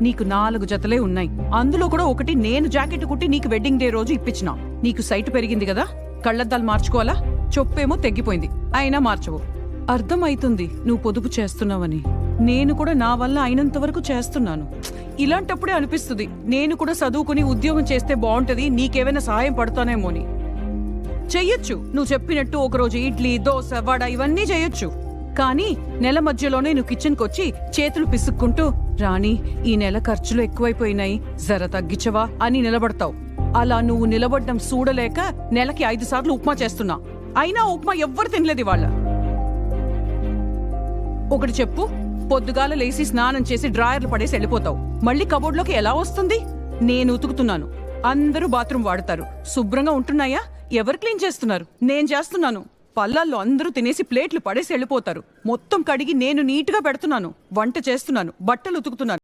నీకు 4 జతలే ఉన్నాయి. అందులో కూడా ఒకటి నేను జాకెట్ కుట్టి నీకు వెడ్డింగ్ డే రోజు ఇప్పించిన. నీకు సైట్ పెరిగింది కదా, కళ్ళద్దాలు మార్చుకోవాలా? చొప్పేమో తెగ్గిపోయింది, అయినా మార్చవు. అర్థమైతుంది నువ్వు పొదుపు చేస్తున్నావని. నేను కూడా నా వల్ల అయినంత వరకు చేస్తున్నాను. ఇలాంటప్పుడే అనిపిస్తుంది నేను కూడా చదువుకుని ఉద్యోగం చేస్తే బాగుంటది, నీకేమైనా సహాయం పడతానేమోని. చెయ్యొచ్చు, నువ్వు చెప్పినట్టు ఒకరోజు ఇడ్లీ, దోశ, వడ ఇవన్నీ చెయ్యొచ్చు. కానీ నెల మధ్యలోనే నువ్వు కిచెన్కి వచ్చి చేతులు పిసుక్కుంటూ, రాణి ఈ నెల ఖర్చులు ఎక్కువైపోయినాయి, జర తగ్గించవా అని నిలబడతావు. అలా నువ్వు నిలబడ్డం చూడలేక నెలకి 5 సార్లు ఉప్మా చేస్తున్నా. అయినా ఉప్మా ఎవ్వరు తినలేదు వాళ్ళ. ఒకటి చెప్పు, పొద్దుగాల లేసి స్నానం చేసి డ్రాయర్లు పడేసి వెళ్ళిపోతావు. మళ్ళీ కబోర్డ్లోకి ఎలా వస్తుంది? నేను ఉతుకుతున్నాను, అందరూ బాత్రూమ్ వాడతారు. శుభ్రంగా ఉంటున్నాయా? ఎవరు క్లీన్ చేస్తున్నారు? నేను చేస్తున్నాను. పల్లాల్లో అందరూ తినేసి ప్లేట్లు పడేసి వెళ్ళిపోతారు. మొత్తం కడిగి నేను నీట్గా పెడుతున్నాను, వంట చేస్తున్నాను, బట్టలు ఉతుకుతున్నాను.